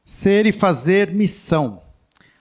ser e fazer missão.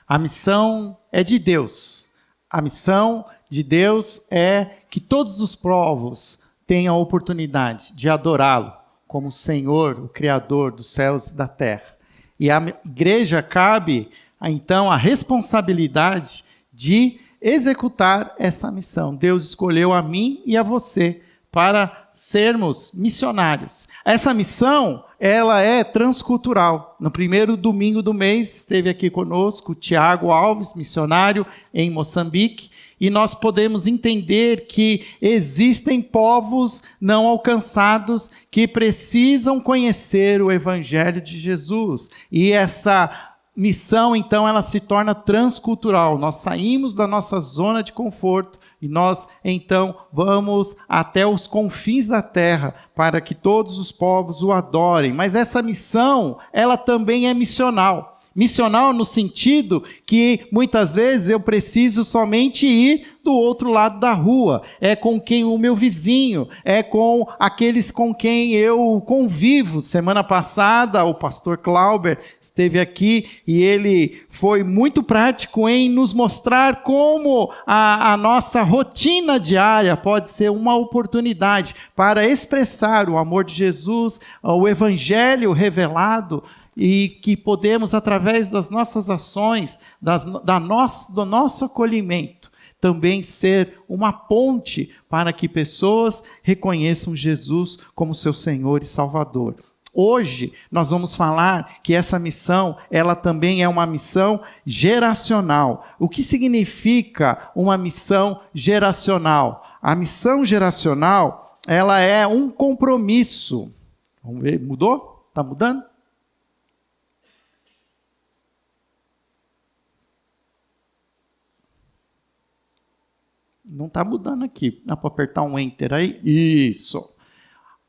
A missão é de Deus. A missão de Deus é que todos os povos tenham a oportunidade de adorá-lo como o Senhor, o Criador dos céus e da terra. E a igreja cabe, então, a responsabilidade de executar essa missão. Deus escolheu a mim e a você para sermos missionários. Essa missão, ela é transcultural. No primeiro domingo do mês, esteve aqui conosco o Tiago Alves, missionário em Moçambique, e nós podemos entender que existem povos não alcançados que precisam conhecer o Evangelho de Jesus. E essa missão, então, ela se torna transcultural. Nós saímos da nossa zona de conforto e nós, então, vamos até os confins da terra para que todos os povos o adorem. Mas essa missão, ela também é missional. Missional no sentido que, muitas vezes, eu preciso somente ir do outro lado da rua. É com quem o meu vizinho, é com aqueles com quem eu convivo. Semana passada, o pastor Clauber esteve aqui e ele foi muito prático em nos mostrar como a nossa rotina diária pode ser uma oportunidade para expressar o amor de Jesus, o Evangelho revelado, e que podemos, através das nossas ações, do nosso acolhimento, também ser uma ponte para que pessoas reconheçam Jesus como seu Senhor e Salvador. Hoje, nós vamos falar que essa missão, ela também é uma missão geracional. O que significa uma missão geracional? A missão geracional, ela é um compromisso. Vamos ver, mudou? Está mudando? Não está mudando aqui. Dá para apertar um Enter aí? Isso.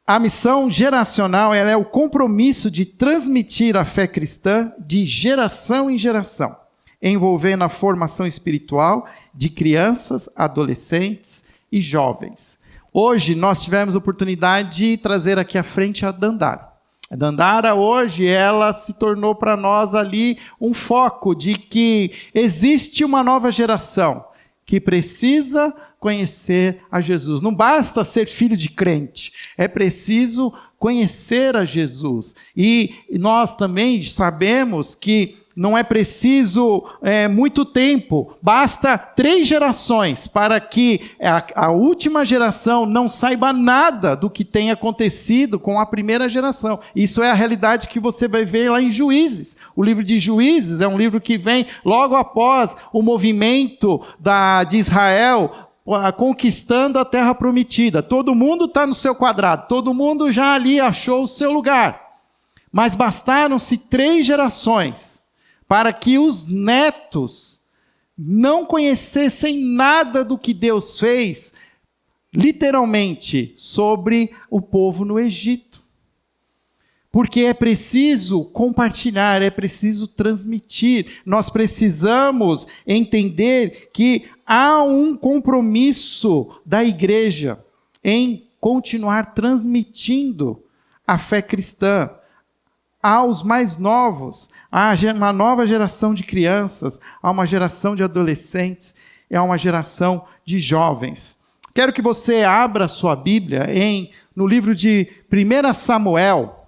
A missão geracional, ela é o compromisso de transmitir a fé cristã de geração em geração, envolvendo a formação espiritual de crianças, adolescentes e jovens. Hoje nós tivemos a oportunidade de trazer aqui à frente a Dandara. A Dandara hoje, ela se tornou para nós ali um foco de que existe uma nova geração que precisa conhecer a Jesus. Não basta ser filho de crente, é preciso conhecer a Jesus. E nós também sabemos que não é preciso muito tempo, basta 3 gerações para que a última geração não saiba nada do que tem acontecido com a primeira geração. Isso é a realidade que você vai ver lá em Juízes. O livro de Juízes é um livro que vem logo após o movimento de Israel conquistando a terra prometida. Todo mundo está no seu quadrado, todo mundo já ali achou o seu lugar. Mas bastaram-se 3 gerações para que os netos não conhecessem nada do que Deus fez, literalmente, sobre o povo no Egito. Porque é preciso compartilhar, é preciso transmitir. Nós precisamos entender que há um compromisso da igreja em continuar transmitindo a fé cristã aos mais novos, a uma nova geração de crianças, a uma geração de adolescentes e a uma geração de jovens. Quero que você abra a sua Bíblia no livro de 1 Samuel.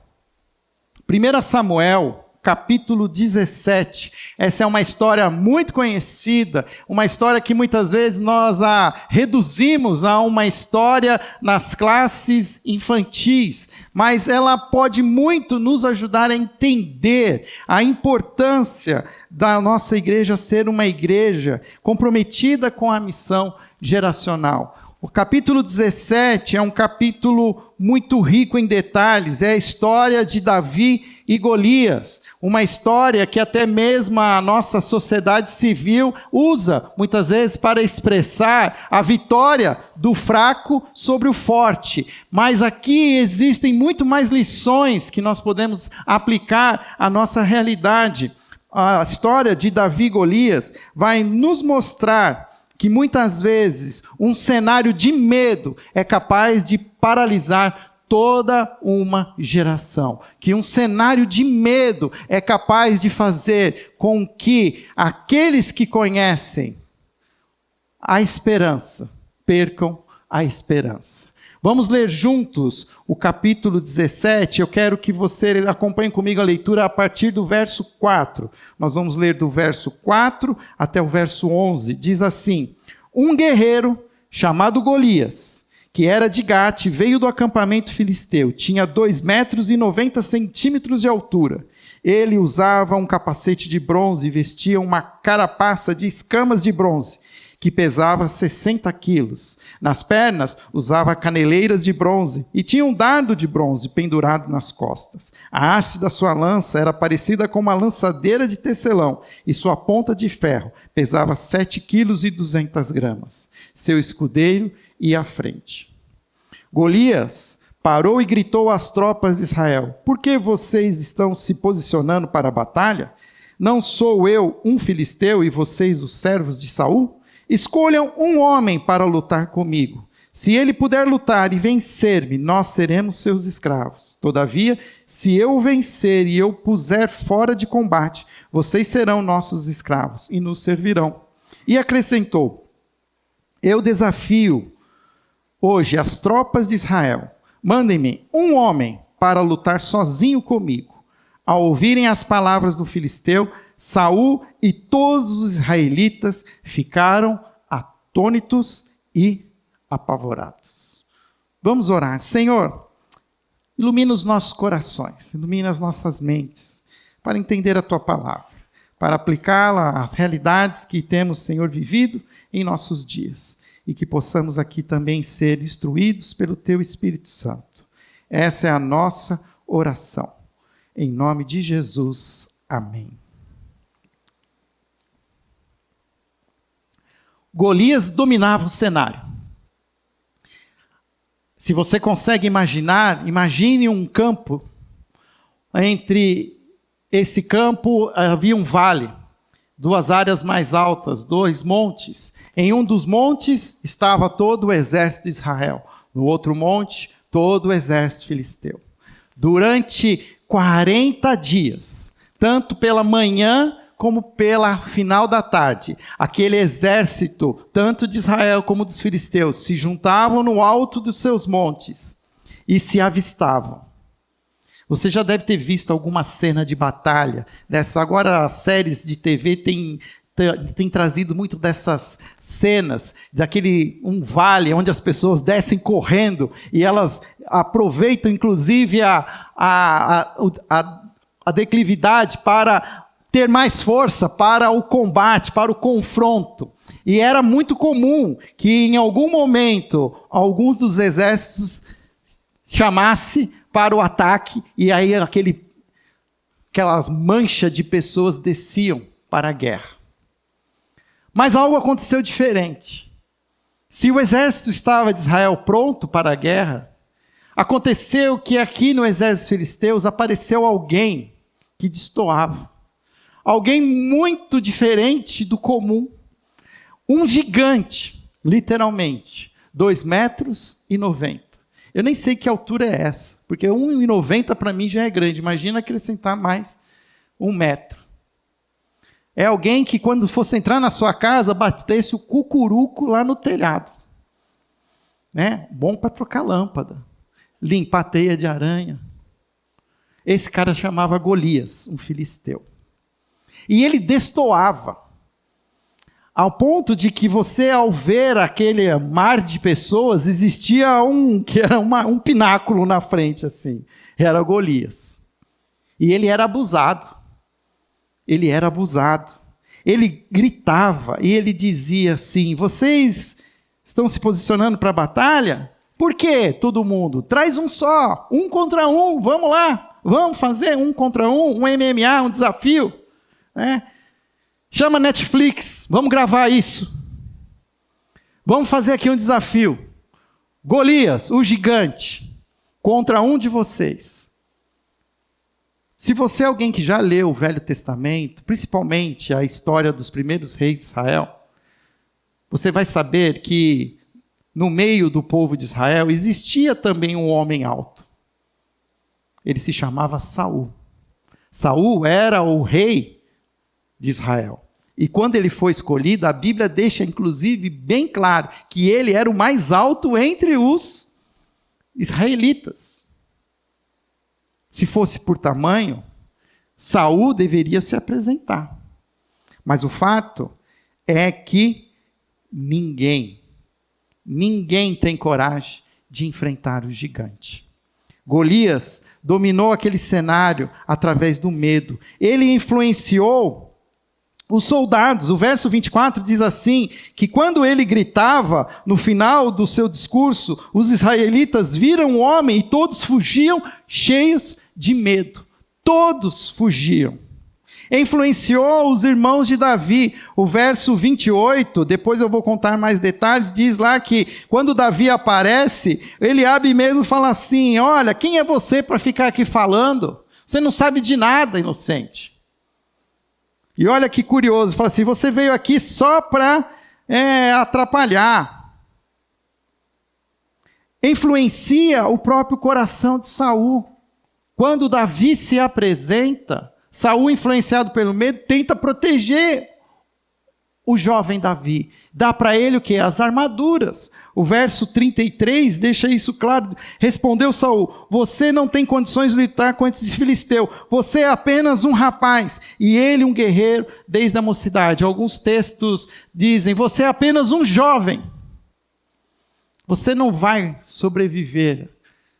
1 Samuel, capítulo 17. Essa é uma história muito conhecida, uma história que muitas vezes nós a reduzimos a uma história nas classes infantis, mas ela pode muito nos ajudar a entender a importância da nossa igreja ser uma igreja comprometida com a missão geracional. O capítulo 17 é um capítulo muito rico em detalhes, é a história de Davi e Golias, uma história que até mesmo a nossa sociedade civil usa, muitas vezes, para expressar a vitória do fraco sobre o forte. Mas aqui existem muito mais lições que nós podemos aplicar à nossa realidade. A história de Davi e Golias vai nos mostrar que muitas vezes um cenário de medo é capaz de paralisar toda uma geração. Que um cenário de medo é capaz de fazer com que aqueles que conhecem a esperança percam a esperança. Vamos ler juntos o capítulo 17. Eu quero que você acompanhe comigo a leitura a partir do verso 4. Nós vamos ler do verso 4 até o verso 11. Diz assim: um guerreiro chamado Golias, que era de Gate, veio do acampamento filisteu. Tinha 2,90 metros de altura. Ele usava um capacete de bronze e vestia uma carapaça de escamas de bronze, que pesava 60 quilos. Nas pernas usava caneleiras de bronze e tinha um dardo de bronze pendurado nas costas. A haste da sua lança era parecida com uma lançadeira de tecelão e sua ponta de ferro pesava 7 quilos e 200 gramas. Seu escudeiro ia à frente. Golias parou e gritou às tropas de Israel: por que vocês estão se posicionando para a batalha? Não sou eu um filisteu e vocês os servos de Saul? Escolham um homem para lutar comigo. Se ele puder lutar e vencer-me, nós seremos seus escravos. Todavia, se eu o vencer e eu puser fora de combate, vocês serão nossos escravos e nos servirão. E acrescentou: eu desafio hoje as tropas de Israel. Mandem-me um homem para lutar sozinho comigo. Ao ouvirem as palavras do filisteu, Saul e todos os israelitas ficaram atônitos e apavorados. Vamos orar. Senhor, ilumina os nossos corações, ilumina as nossas mentes, para entender a Tua palavra, para aplicá-la às realidades que temos, Senhor, vivido em nossos dias, e que possamos aqui também ser instruídos pelo Teu Espírito Santo. Essa é a nossa oração. Em nome de Jesus. Amém. Golias dominava o cenário. Se você consegue imaginar, imagine um campo. Entre esse campo havia um vale, 2 áreas mais altas, 2 montes. Em um dos montes estava todo o exército de Israel. No outro monte, todo o exército filisteu. Durante 40 dias, tanto pela manhã como pela final da tarde, aquele exército, tanto de Israel como dos filisteus, se juntavam no alto dos seus montes e se avistavam. Você já deve ter visto alguma cena de batalha dessa. Agora as séries de TV têm trazido muito dessas cenas, um vale onde as pessoas descem correndo e elas aproveitam inclusive a declividade para ter mais força para o combate, para o confronto. E era muito comum que em algum momento alguns dos exércitos chamasse para o ataque e aí aquelas manchas de pessoas desciam para a guerra. Mas algo aconteceu diferente. Se o exército estava de Israel pronto para a guerra, aconteceu que aqui no exército filisteus apareceu alguém que destoava. Alguém muito diferente do comum. Um gigante, literalmente, 2,90 metros. Eu nem sei que altura é essa, porque 1,90 para mim já é grande. Imagina acrescentar mais 1 metro. É alguém que quando fosse entrar na sua casa, batesse o cucuruco lá no telhado. Né? Bom para trocar lâmpada, limpar teia de aranha. Esse cara chamava Golias, um filisteu. E ele destoava, ao ponto de que você, ao ver aquele mar de pessoas, existia que era um pináculo na frente, assim. Era Golias. E ele era abusado. Ele gritava e ele dizia assim: vocês estão se posicionando para a batalha? Por quê, todo mundo? Traz um só, 1 contra 1, vamos lá. Vamos fazer 1 contra 1, um MMA, um desafio. Chama Netflix, vamos gravar isso. Vamos fazer aqui um desafio. Golias, o gigante, contra um de vocês. Se você é alguém que já leu o Velho Testamento, principalmente a história dos primeiros reis de Israel, você vai saber que no meio do povo de Israel, existia também um homem alto. Ele se chamava Saul. Saul era o rei de Israel. E quando ele foi escolhido, a Bíblia deixa, inclusive, bem claro que ele era o mais alto entre os israelitas. Se fosse por tamanho, Saul deveria se apresentar. Mas o fato é que ninguém tem coragem de enfrentar o gigante. Golias dominou aquele cenário através do medo. Ele influenciou os soldados. O verso 24 diz assim, que quando ele gritava, no final do seu discurso, os israelitas viram o homem e todos fugiam cheios de medo. Todos fugiam. Influenciou os irmãos de Davi. O verso 28, depois eu vou contar mais detalhes, diz lá que quando Davi aparece, Eliabe mesmo fala assim, olha, quem é você para ficar aqui falando? Você não sabe de nada, inocente. E olha que curioso, fala assim, você veio aqui só para atrapalhar. Influencia o próprio coração de Saul. Quando Davi se apresenta, Saul, influenciado pelo medo, tenta proteger o jovem Davi. Dá para ele o quê? As armaduras. O verso 33 deixa isso claro. Respondeu Saul, você não tem condições de lutar contra esse filisteu. Você é apenas um rapaz e ele um guerreiro desde a mocidade. Alguns textos dizem, você é apenas um jovem. Você não vai sobreviver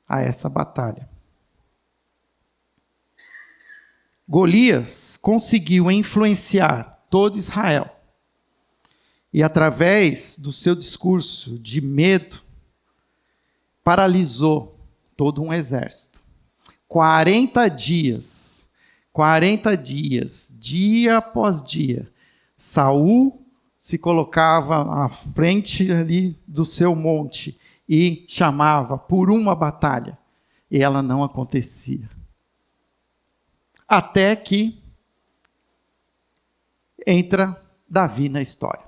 a essa batalha. Golias conseguiu influenciar todo Israel. E através do seu discurso de medo, paralisou todo um exército. 40 dias, dia após dia, Saul se colocava à frente ali do seu monte e chamava por uma batalha. E ela não acontecia. Até que entra Davi na história.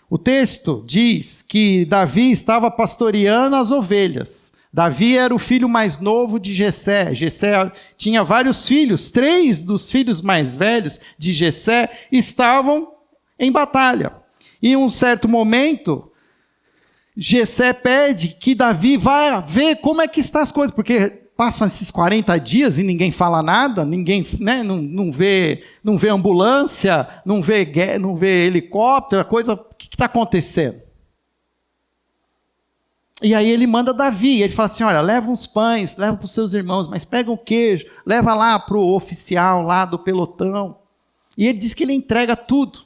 O texto diz que Davi estava pastoreando as ovelhas. Davi era o filho mais novo de Jessé. Jessé tinha vários filhos. 3 dos filhos mais velhos de Jessé estavam em batalha. E em um certo momento, Jessé pede que Davi vá ver como é que estão as coisas, porque passam esses 40 dias e ninguém fala nada, ninguém, né, não vê ambulância, não vê helicóptero, o que está acontecendo? E aí ele manda Davi, ele fala assim, olha, leva uns pães, leva para os seus irmãos, mas pega um queijo, leva lá para o oficial lá do pelotão. E ele diz que ele entrega tudo,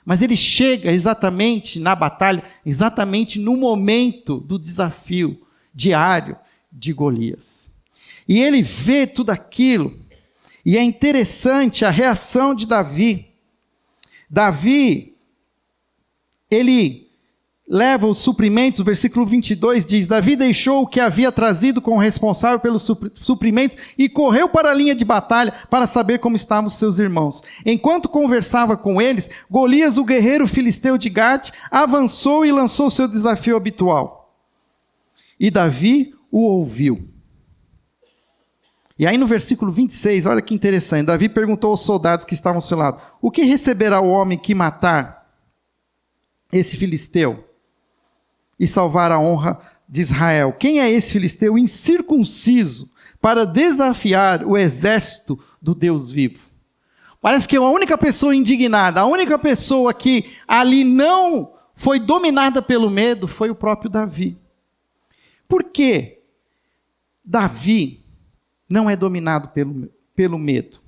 mas ele chega exatamente na batalha, exatamente no momento do desafio diário de Golias. E ele vê tudo aquilo, e é interessante a reação de Davi. Davi, ele leva os suprimentos, o versículo 22 diz, Davi deixou o que havia trazido com o responsável pelos suprimentos e correu para a linha de batalha para saber como estavam os seus irmãos. Enquanto conversava com eles, Golias, o guerreiro filisteu de Gate, avançou e lançou seu desafio habitual. E Davi o ouviu. E aí no versículo 26, olha que interessante, Davi perguntou aos soldados que estavam ao seu lado, o que receberá o homem que matar esse filisteu e salvar a honra de Israel? Quem é esse filisteu incircunciso para desafiar o exército do Deus vivo? Parece que a única pessoa indignada, a única pessoa que ali não foi dominada pelo medo foi o próprio Davi. Por que Davi não é dominado pelo medo?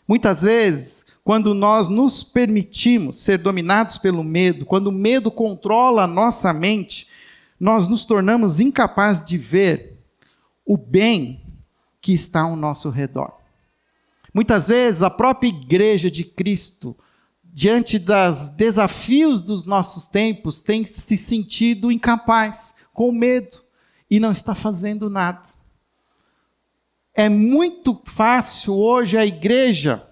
Muitas vezes, quando nós nos permitimos ser dominados pelo medo, quando o medo controla a nossa mente, nós nos tornamos incapazes de ver o bem que está ao nosso redor. Muitas vezes, a própria igreja de Cristo, diante dos desafios dos nossos tempos, tem se sentido incapaz, com medo, e não está fazendo nada. É muito fácil hoje a igreja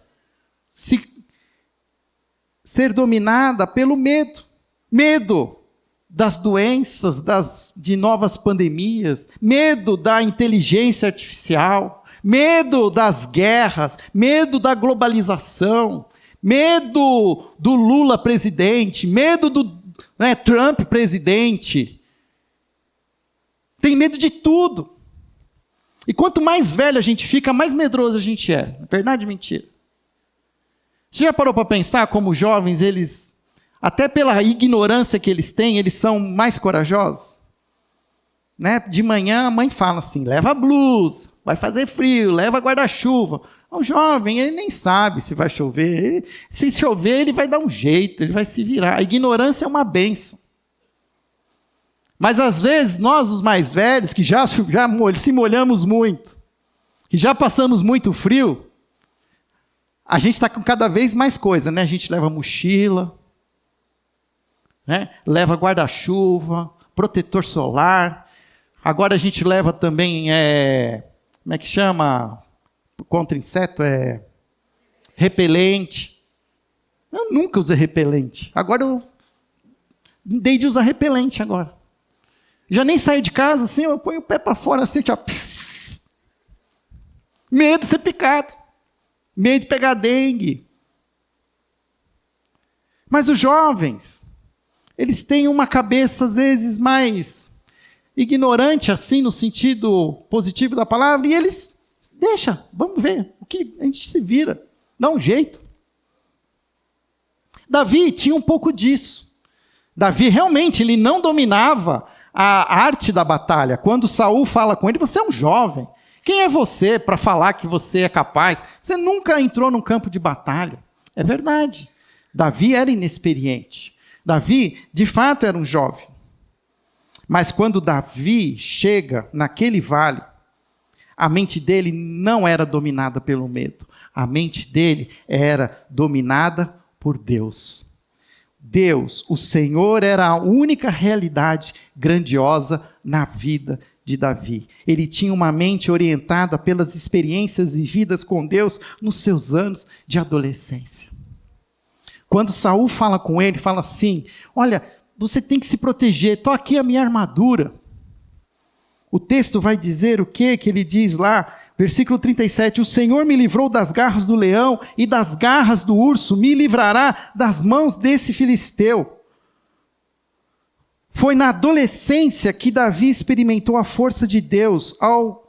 ser dominada pelo medo. Medo das doenças, de novas pandemias, medo da inteligência artificial, medo das guerras, medo da globalização, medo do Lula presidente, medo do Trump presidente. Tem medo de tudo. E quanto mais velho a gente fica, mais medroso a gente é. Verdade ou mentira? Você já parou para pensar como os jovens, eles, até pela ignorância que eles têm, eles são mais corajosos? Né? De manhã a mãe fala assim, leva blusa, vai fazer frio, leva guarda-chuva. O jovem, ele nem sabe se vai chover. Se chover, ele vai dar um jeito, ele vai se virar. A ignorância é uma bênção. Mas às vezes, nós os mais velhos, que já se molhamos muito, que já passamos muito frio, a gente está com cada vez mais coisa, né? A gente leva mochila, né? Leva guarda-chuva, protetor solar. Agora a gente leva também, como é que chama? Contra inseto, repelente. Eu nunca usei repelente. Agora eu dei de usar repelente agora. Já nem saio de casa assim, eu ponho o pé para fora assim, ó. Medo de ser picado. Medo de pegar dengue. Mas os jovens, eles têm uma cabeça às vezes mais ignorante assim, no sentido positivo da palavra, e eles deixa, vamos ver, o que a gente se vira, dá um jeito. Davi tinha um pouco disso. Davi realmente ele não dominava a arte da batalha. Quando Saul fala com ele, você é um jovem. Quem é você para falar que você é capaz? Você nunca entrou num campo de batalha. É verdade. Davi era inexperiente. Davi, de fato, era um jovem. Mas quando Davi chega naquele vale, a mente dele não era dominada pelo medo. A mente dele era dominada por Deus. Deus, o Senhor, era a única realidade grandiosa na vida de Davi. Ele tinha uma mente orientada pelas experiências vividas com Deus nos seus anos de adolescência. Quando Saul fala com ele, fala assim, olha, você tem que se proteger, estou aqui a minha armadura. O texto vai dizer o que ele diz lá, versículo 37, o Senhor me livrou das garras do leão e das garras do urso, me livrará das mãos desse filisteu. Foi na adolescência que Davi experimentou a força de Deus ao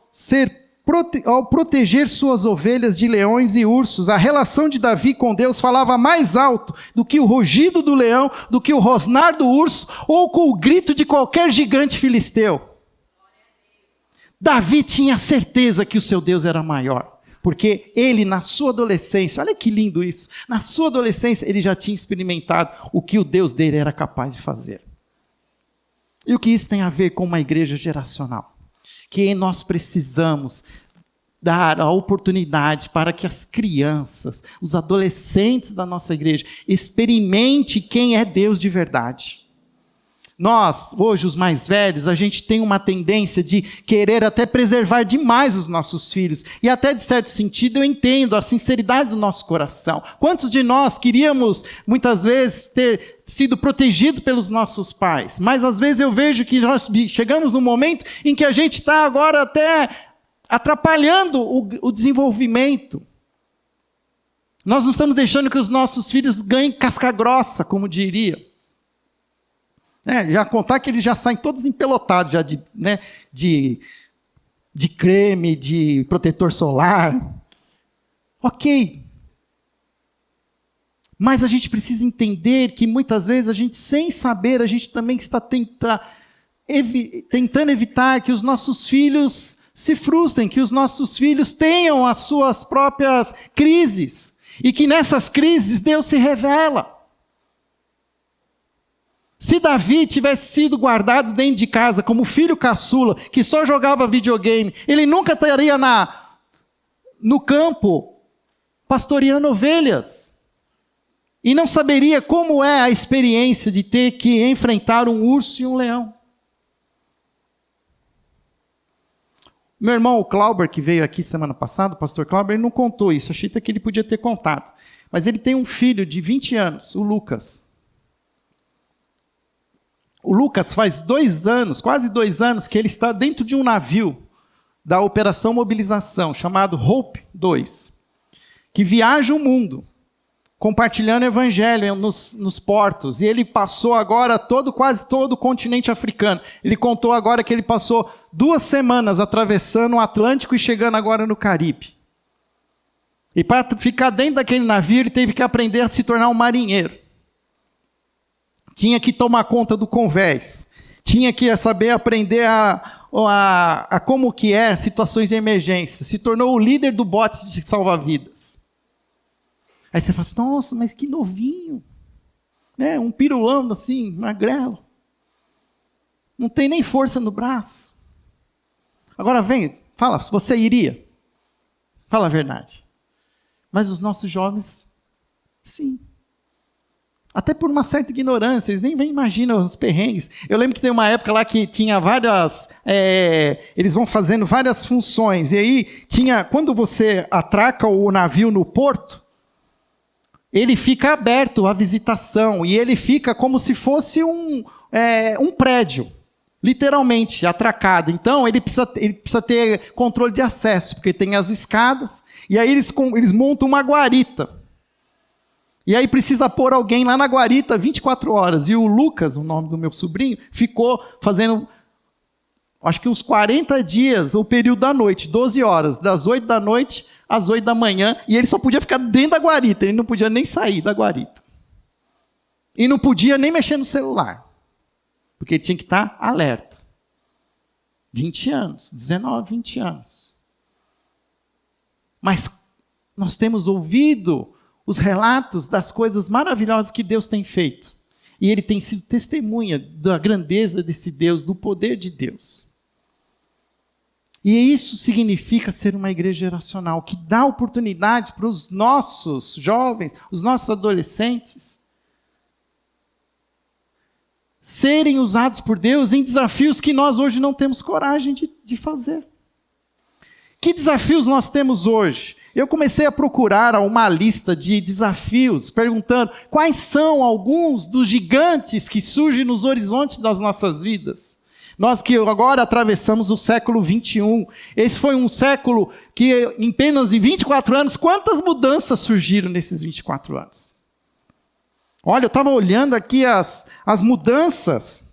proteger suas ovelhas de leões e ursos. A relação de Davi com Deus falava mais alto do que o rugido do leão, do que o rosnar do urso ou com o grito de qualquer gigante filisteu. Davi tinha certeza que o seu Deus era maior, porque ele na sua adolescência, olha que lindo isso, na sua adolescência ele já tinha experimentado o que o Deus dele era capaz de fazer. E o que isso tem a ver com uma igreja geracional? Que nós precisamos dar a oportunidade para que as crianças, os adolescentes da nossa igreja, experimentem quem é Deus de verdade. Nós, hoje, os mais velhos, a gente tem uma tendência de querer até preservar demais os nossos filhos. E até, de certo sentido, eu entendo a sinceridade do nosso coração. Quantos de nós queríamos, muitas vezes, ter sido protegidos pelos nossos pais? Mas, às vezes, eu vejo que nós chegamos num momento em que a gente está agora até atrapalhando o desenvolvimento. Nós não estamos deixando que os nossos filhos ganhem casca grossa, como diria. Já contar que eles já saem todos empelotados já de creme, de protetor solar. Ok. Mas a gente precisa entender que muitas vezes a gente, sem saber, a gente também está tentando evitar que os nossos filhos se frustrem, que os nossos filhos tenham as suas próprias crises. E que nessas crises Deus se revela. Se Davi tivesse sido guardado dentro de casa como filho caçula, que só jogava videogame, ele nunca estaria no campo pastoreando ovelhas. E não saberia como é a experiência de ter que enfrentar um urso e um leão. Meu irmão, o Clauber, que veio aqui semana passada, o pastor Clauber, ele não contou isso, achei até que ele podia ter contado. Mas ele tem um filho de 20 anos, o Lucas. O Lucas faz 2 anos, quase 2 anos, que ele está dentro de um navio da Operação Mobilização, chamado Hope 2, que viaja o mundo, compartilhando o evangelho nos portos. E ele passou agora quase todo o continente africano. Ele contou agora que ele passou 2 semanas atravessando o Atlântico e chegando agora no Caribe. E para ficar dentro daquele navio, ele teve que aprender a se tornar um marinheiro. Tinha que tomar conta do convés. Tinha que saber aprender a como que é situações de emergência. Se tornou o líder do bote de salva-vidas. Aí você fala assim, nossa, mas que novinho. Né? Um pirulão assim, magrelo. Não tem nem força no braço. Agora vem, fala, se você iria. Fala a verdade. Mas os nossos jovens, sim. Até por uma certa ignorância, eles nem imaginam os perrengues. Eu lembro que tem uma época lá que tinha várias... eles vão fazendo várias funções. E aí, quando você atraca o navio no porto, ele fica aberto à visitação. E ele fica como se fosse um prédio, literalmente, atracado. Então, ele precisa ter controle de acesso, porque tem as escadas. E aí eles montam uma guarita. E aí precisa pôr alguém lá na guarita 24 horas. E o Lucas, o nome do meu sobrinho, ficou fazendo, acho que uns 40 dias, o período da noite, 12 horas, das 8 da noite às 8 da manhã. E ele só podia ficar dentro da guarita, ele não podia nem sair da guarita. E não podia nem mexer no celular, porque ele tinha que estar alerta. 20 anos, 19, 20 anos. Mas nós temos ouvido os relatos das coisas maravilhosas que Deus tem feito. E ele tem sido testemunha da grandeza desse Deus, do poder de Deus. E isso significa ser uma igreja geracional, que dá oportunidades para os nossos jovens, os nossos adolescentes, serem usados por Deus em desafios que nós hoje não temos coragem de fazer. Que desafios nós temos hoje? Eu comecei a procurar uma lista de desafios, perguntando quais são alguns dos gigantes que surgem nos horizontes das nossas vidas. Nós que agora atravessamos o século 21, esse foi um século que, em apenas 24 anos, quantas mudanças surgiram nesses 24 anos? Olha, eu estava olhando aqui as mudanças.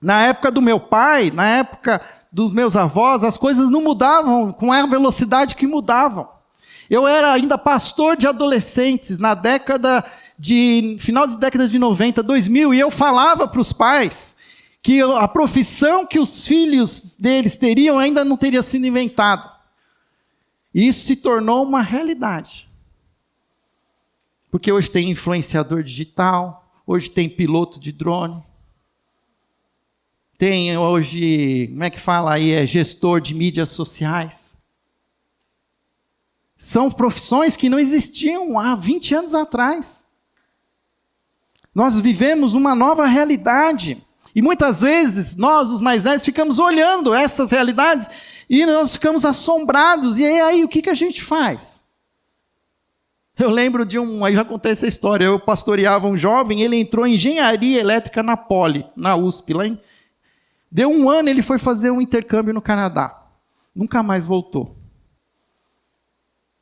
Na época do meu pai, na época dos meus avós, as coisas não mudavam com a velocidade que mudavam. Eu era ainda pastor de adolescentes na final de década de 90, 2000, e eu falava para os pais que a profissão que os filhos deles teriam ainda não teria sido inventada. E isso se tornou uma realidade. Porque hoje tem influenciador digital, hoje tem piloto de drone, tem hoje, como é que fala aí, gestor de mídias sociais. São profissões que não existiam há 20 anos atrás. Nós vivemos uma nova realidade. E muitas vezes, nós, os mais velhos, ficamos olhando essas realidades e nós ficamos assombrados. E aí, o que a gente faz? Eu lembro aí já contei essa história, eu pastoreava um jovem, ele entrou em engenharia elétrica na Poli, na USP. Deu 1 ano, ele foi fazer um intercâmbio no Canadá. Nunca mais voltou.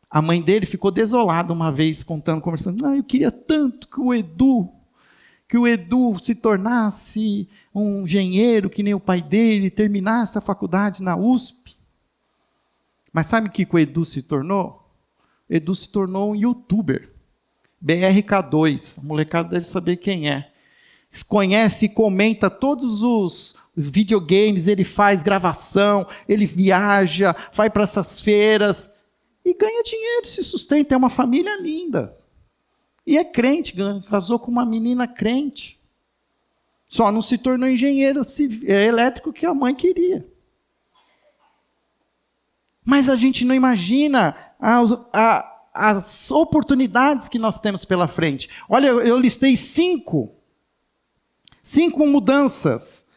A mãe dele ficou desolada uma vez, conversando. Eu queria tanto que o Edu se tornasse um engenheiro, que nem o pai dele, terminasse a faculdade na USP. Mas sabe o que o Edu se tornou? O Edu se tornou um youtuber. BRK2, a molecada deve saber quem é. Conhece e comenta todos os videogames, ele faz gravação, ele viaja, vai para essas feiras e ganha dinheiro, se sustenta, é uma família linda. E é crente, casou com uma menina crente. Só não se tornou engenheiro elétrico que a mãe queria. Mas a gente não imagina as oportunidades que nós temos pela frente. Olha, eu listei 5 mudanças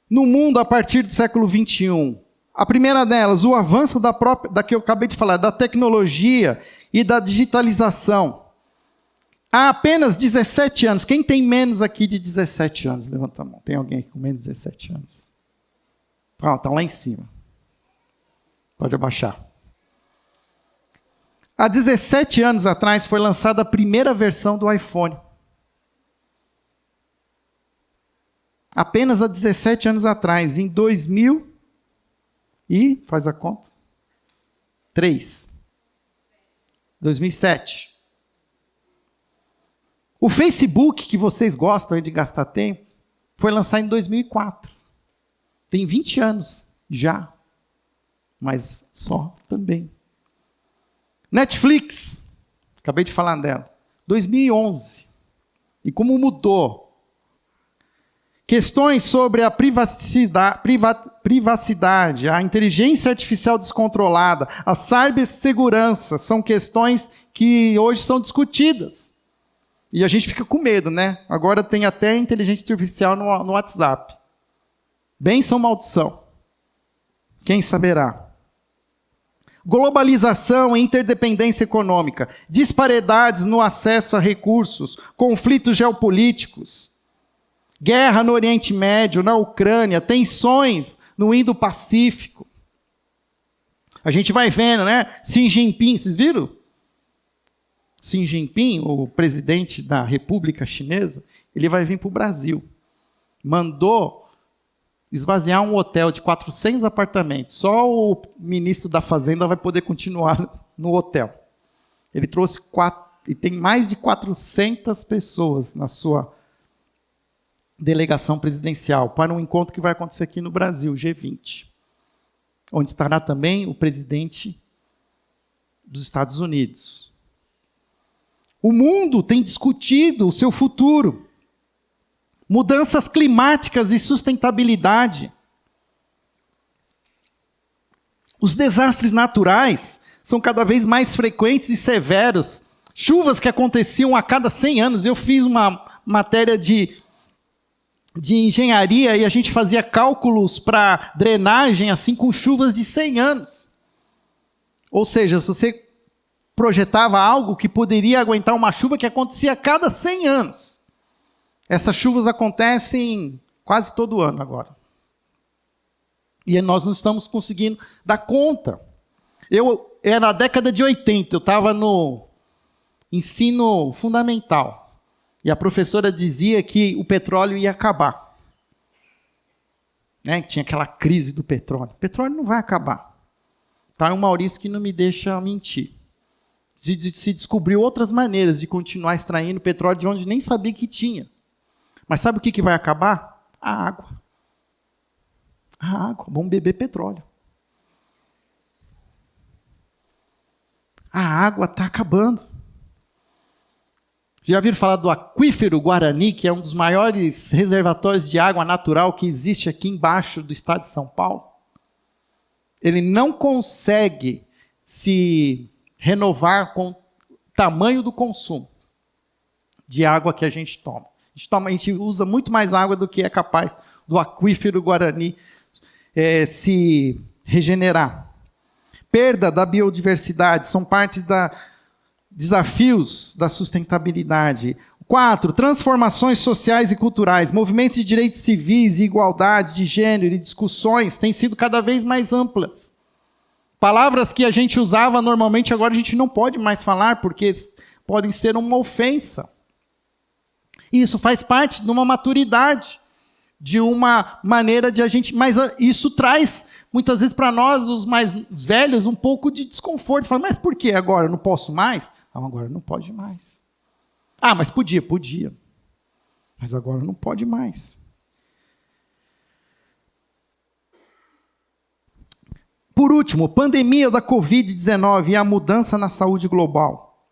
no mundo a partir do século 21. A primeira delas, o avanço da que eu acabei de falar, da tecnologia e da digitalização. Há apenas 17 anos. Quem tem menos aqui de 17 anos? Levanta a mão. Tem alguém aqui com menos de 17 anos? Pronto, está lá em cima. Pode abaixar. Há 17 anos atrás foi lançada a primeira versão do iPhone. Apenas há 17 anos atrás, em 2000 e, faz a conta, 2007. O Facebook, que vocês gostam de gastar tempo, foi lançado em 2004. Tem 20 anos já, mas só também. Netflix, acabei de falar dela, 2011. E como mudou? Questões sobre a privacidade, a inteligência artificial descontrolada, a cibersegurança, são questões que hoje são discutidas. E a gente fica com medo, né? Agora tem até inteligência artificial no WhatsApp. Bênção ou maldição? Quem saberá? Globalização e interdependência econômica, disparidades no acesso a recursos, conflitos geopolíticos, guerra no Oriente Médio, na Ucrânia, tensões no Indo-Pacífico. A gente vai vendo, né? Xi Jinping, vocês viram? Xi Jinping, o presidente da República Chinesa, ele vai vir para o Brasil. Mandou esvaziar um hotel de 400 apartamentos. Só o ministro da Fazenda vai poder continuar no hotel. Ele trouxe e tem mais de 400 pessoas na sua delegação presidencial para um encontro que vai acontecer aqui no Brasil, G20, onde estará também o presidente dos Estados Unidos. O mundo tem discutido o seu futuro. Mudanças climáticas e sustentabilidade. Os desastres naturais são cada vez mais frequentes e severos. Chuvas que aconteciam a cada 100 anos. Eu fiz uma matéria de engenharia e a gente fazia cálculos para drenagem assim com chuvas de 100 anos. Ou seja, se você projetava algo que poderia aguentar uma chuva que acontecia a cada 100 anos. Essas chuvas acontecem quase todo ano agora. E nós não estamos conseguindo dar conta. Era na década de 80, eu estava no ensino fundamental. E a professora dizia que o petróleo ia acabar. Né? Tinha aquela crise do petróleo. O petróleo não vai acabar. Tá? É o Maurício que não me deixa mentir. Se descobriu outras maneiras de continuar extraindo petróleo de onde nem sabia que tinha. Mas sabe o que vai acabar? A água. A água. Vamos beber petróleo. A água está acabando. Já ouviram falar do aquífero Guarani, que é um dos maiores reservatórios de água natural que existe aqui embaixo do estado de São Paulo? Ele não consegue se renovar com o tamanho do consumo de água que a gente toma. A gente usa muito mais água do que é capaz do aquífero Guarani se regenerar. Perda da biodiversidade são parte dos desafios da sustentabilidade. 4. Transformações sociais e culturais. Movimentos de direitos civis e igualdade de gênero e discussões têm sido cada vez mais amplas. Palavras que a gente usava normalmente, agora a gente não pode mais falar, porque podem ser uma ofensa. Isso faz parte de uma maturidade, de uma maneira de a gente... Mas isso traz, muitas vezes, para nós, os mais velhos, um pouco de desconforto. Fala, mas por que agora? Eu não posso mais? Não, agora não pode mais. Ah, mas podia. Mas agora não pode mais. Por último, pandemia da Covid-19 e a mudança na saúde global.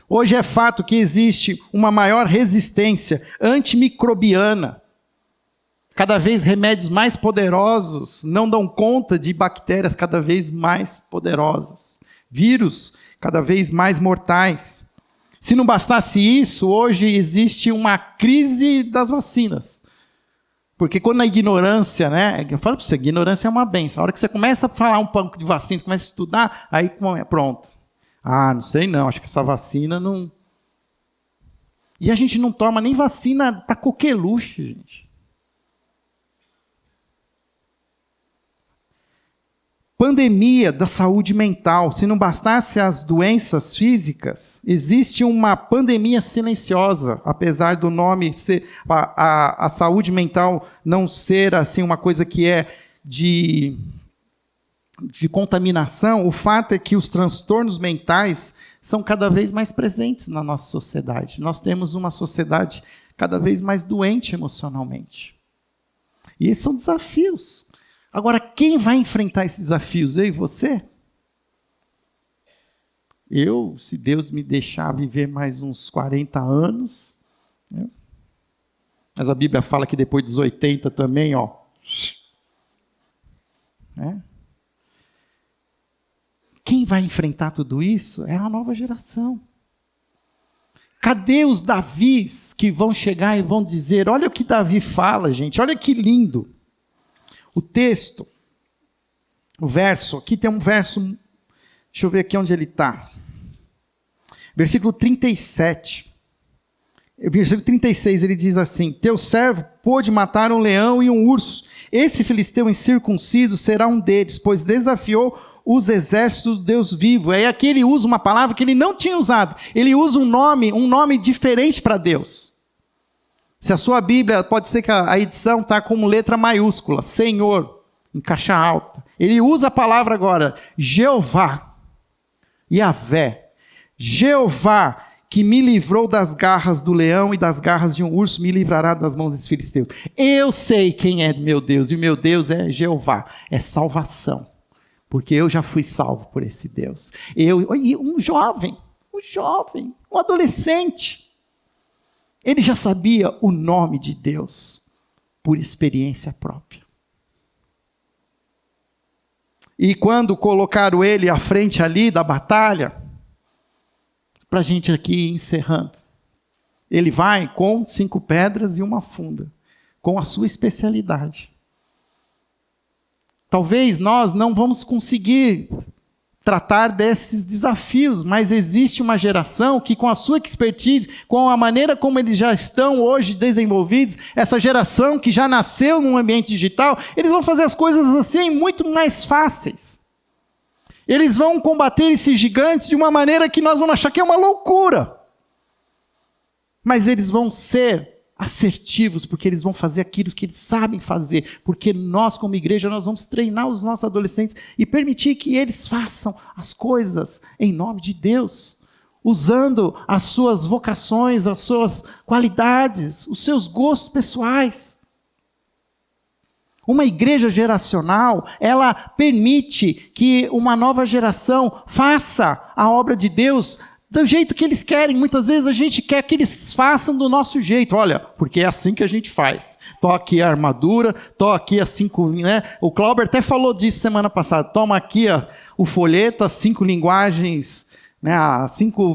Hoje é fato que existe uma maior resistência antimicrobiana. Cada vez remédios mais poderosos não dão conta de bactérias cada vez mais poderosas. Vírus cada vez mais mortais. Se não bastasse isso, hoje existe uma crise das vacinas. Porque quando a ignorância, né? Eu falo para você, ignorância é uma benção. A hora que você começa a falar um pouco de vacina, começa a estudar, aí pronto. Ah, não sei não, acho que essa vacina não E a gente não toma nem vacina para coqueluche, gente. Pandemia da saúde mental. Se não bastasse as doenças físicas, existe uma pandemia silenciosa, apesar do nome ser a saúde mental não ser assim uma coisa que é de contaminação. O fato é que os transtornos mentais são cada vez mais presentes na nossa sociedade. Nós temos uma sociedade cada vez mais doente emocionalmente. E esses são desafios. Agora, quem vai enfrentar esses desafios? Eu e você? Eu, se Deus me deixar viver mais uns 40 anos, né? Mas a Bíblia fala que depois dos 80 também, ó. Né? Quem vai enfrentar tudo isso é a nova geração. Cadê os Davis que vão chegar e vão dizer, olha o que Davi fala, gente, olha que lindo. O texto, o verso, aqui tem um verso, deixa eu ver aqui onde ele está. Versículo 37. Versículo 36, ele diz assim: teu servo pôde matar um leão e um urso. Esse filisteu incircunciso será um deles, pois desafiou os exércitos do Deus vivo. Aí aqui ele usa uma palavra que ele não tinha usado. Ele usa um nome diferente para Deus. Se a sua Bíblia, pode ser que a edição está como letra maiúscula, Senhor, em caixa alta. Ele usa a palavra agora, Jeová, Yahvé. Jeová, que me livrou das garras do leão e das garras de um urso, me livrará das mãos dos filisteus. Eu sei quem é meu Deus, e o meu Deus é Jeová, é salvação. Porque eu já fui salvo por esse Deus. Um jovem, um adolescente, ele já sabia o nome de Deus por experiência própria. E quando colocaram ele à frente ali da batalha, para a gente aqui encerrando, ele vai com 5 pedras e uma funda, com a sua especialidade. Talvez nós não vamos conseguir tratar desses desafios, mas existe uma geração que, com a sua expertise, com a maneira como eles já estão hoje desenvolvidos, essa geração que já nasceu num ambiente digital, eles vão fazer as coisas assim muito mais fáceis. Eles vão combater esses gigantes de uma maneira que nós vamos achar que é uma loucura. Mas eles vão ser assertivos, porque eles vão fazer aquilo que eles sabem fazer, porque nós, como igreja, nós vamos treinar os nossos adolescentes e permitir que eles façam as coisas em nome de Deus, usando as suas vocações, as suas qualidades, os seus gostos pessoais. Uma igreja geracional, ela permite que uma nova geração faça a obra de Deus do jeito que eles querem. Muitas vezes a gente quer que eles façam do nosso jeito. Olha, porque é assim que a gente faz. Tô aqui a armadura, tô aqui as 5, né? O Clauber até falou disso semana passada. Toma aqui o folheto, as 5 linguagens, né? As 5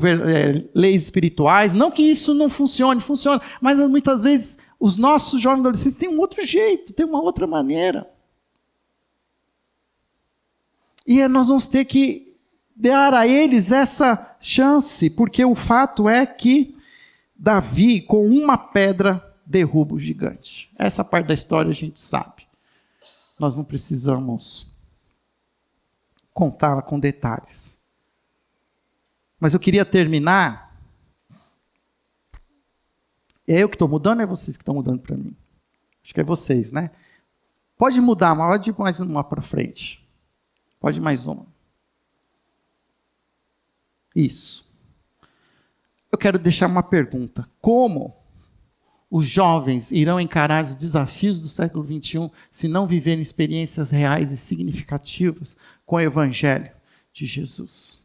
leis espirituais. Não que isso não funcione, funciona. Mas muitas vezes os nossos jovens adolescentes têm um outro jeito, têm uma outra maneira. E nós vamos ter que dar a eles essa chance, porque o fato é que Davi, com uma pedra, derruba o gigante. Essa parte da história a gente sabe. Nós não precisamos contá-la com detalhes. Mas eu queria terminar. É eu que estou mudando ou é vocês que estão mudando para mim? Acho que é vocês, né? Pode mudar, mas pode ir mais uma para frente. Pode ir mais uma. Isso. Eu quero deixar uma pergunta. Como os jovens irão encarar os desafios do século XXI se não viverem experiências reais e significativas com o Evangelho de Jesus?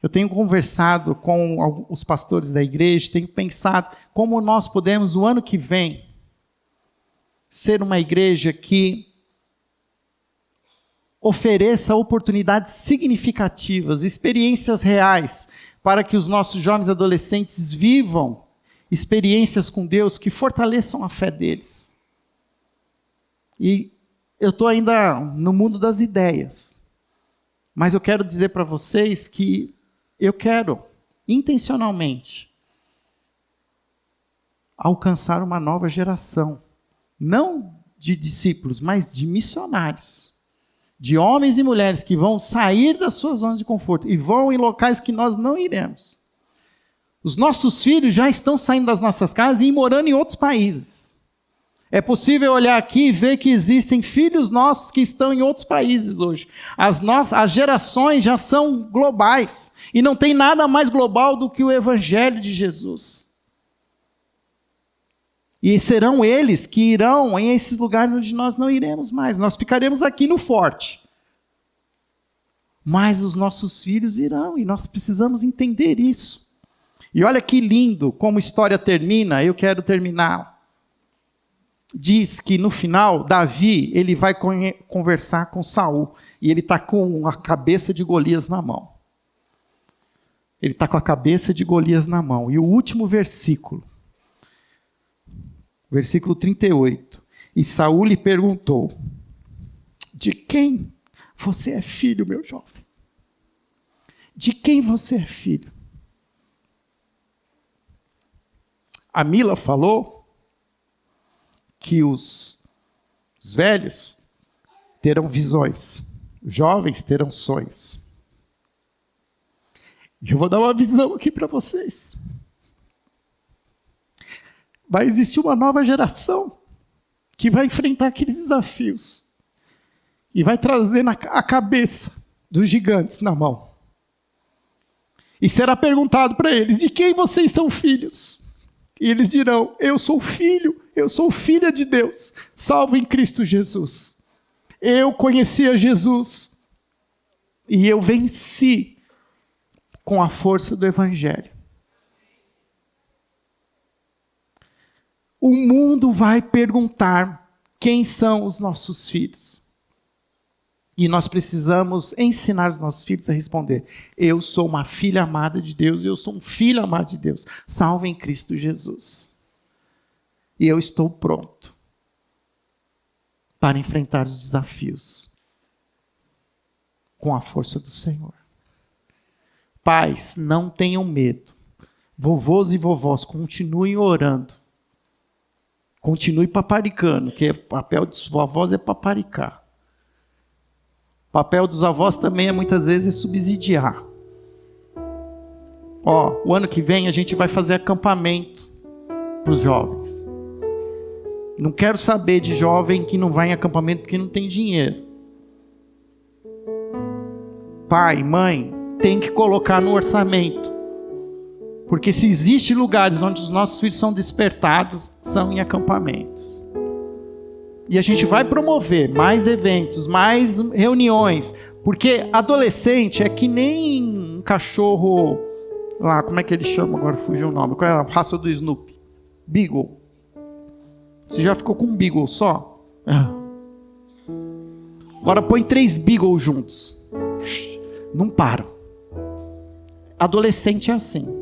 Eu tenho conversado com os pastores da igreja, tenho pensado como nós podemos, o ano que vem, ser uma igreja que ofereça oportunidades significativas, experiências reais, para que os nossos jovens adolescentes vivam experiências com Deus que fortaleçam a fé deles. E eu estou ainda no mundo das ideias, mas eu quero dizer para vocês que eu quero intencionalmente, alcançar uma nova geração. Não de discípulos, mas de missionários. De homens e mulheres que vão sair das suas zonas de conforto e vão em locais que nós não iremos. Os nossos filhos já estão saindo das nossas casas e ir morando em outros países. É possível olhar aqui e ver que existem filhos nossos que estão em outros países hoje. As gerações já são globais. E não tem nada mais global do que o Evangelho de Jesus. E serão eles que irão em esses lugares onde nós não iremos mais. Nós ficaremos aqui no forte. Mas os nossos filhos irão, e nós precisamos entender isso. E olha que lindo como a história termina, eu quero terminar. Diz que no final, Davi, ele vai conversar com Saul, e ele está com a cabeça de Golias na mão. Ele está com a cabeça de Golias na mão. E o último versículo, versículo 38. E Saul lhe perguntou: de quem você é filho, meu jovem? De quem você é filho? A Mila falou que os velhos terão visões, os jovens terão sonhos. E eu vou dar uma visão aqui para vocês. Vai existir uma nova geração que vai enfrentar aqueles desafios e vai trazer a cabeça dos gigantes na mão. E será perguntado para eles: de quem vocês são filhos? E eles dirão: eu sou filho, eu sou filha de Deus, salvo em Cristo Jesus. Eu conhecia Jesus e eu venci com a força do Evangelho. O mundo vai perguntar quem são os nossos filhos. E nós precisamos ensinar os nossos filhos a responder: eu sou uma filha amada de Deus, eu sou um filho amado de Deus, salvo em Cristo Jesus. E eu estou pronto para enfrentar os desafios com a força do Senhor. Pais, não tenham medo. Vovôs e vovós, continuem orando. Continue paparicando, que o papel dos avós é paparicar. O papel dos avós também muitas vezes é subsidiar. O ano que vem a gente vai fazer acampamento para os jovens. Não quero saber de jovem que não vai em acampamento porque não tem dinheiro. Pai, mãe, tem que colocar no orçamento. Porque se existem lugares onde os nossos filhos são despertados, são em acampamentos. E a gente vai promover mais eventos, mais reuniões. Porque adolescente é que nem um cachorro lá, como é que ele chama? Agora fugiu o nome. Qual é a raça do Snoopy? Beagle. Você já ficou com um Beagle só? Agora põe 3 Beagle juntos. Não param. Adolescente é assim.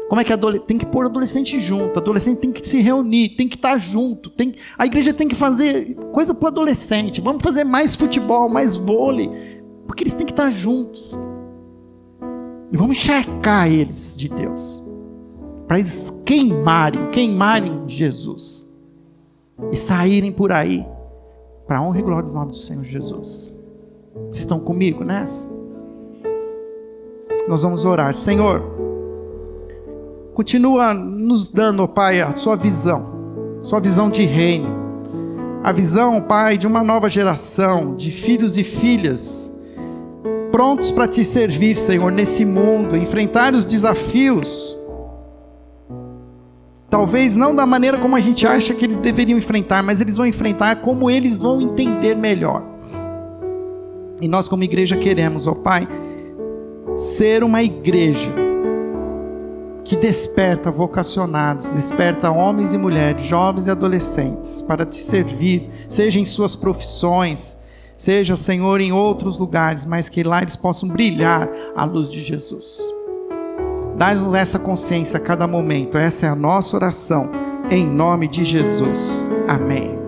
Como é que tem que pôr adolescente junto, adolescente tem que se reunir, tem que estar junto, a igreja tem que fazer coisa para o adolescente, vamos fazer mais futebol, mais vôlei, porque eles têm que estar juntos. E vamos encharcar eles de Deus, para eles queimarem Jesus, e saírem por aí, para a honra e glória do nome do Senhor Jesus. Vocês estão comigo nessa? Nós vamos orar. Senhor, continua nos dando, Pai, a sua visão de reino, a visão, Pai, de uma nova geração, de filhos e filhas, prontos para te servir, Senhor, nesse mundo, enfrentar os desafios, talvez não da maneira como a gente acha que eles deveriam enfrentar, mas eles vão enfrentar como eles vão entender melhor. E nós como igreja queremos, ó Pai, ser uma igreja que desperta vocacionados, desperta homens e mulheres, jovens e adolescentes, para te servir, seja em suas profissões, seja, Senhor, em outros lugares, mas que lá eles possam brilhar a luz de Jesus. Dá-nos essa consciência a cada momento, essa é a nossa oração, em nome de Jesus. Amém.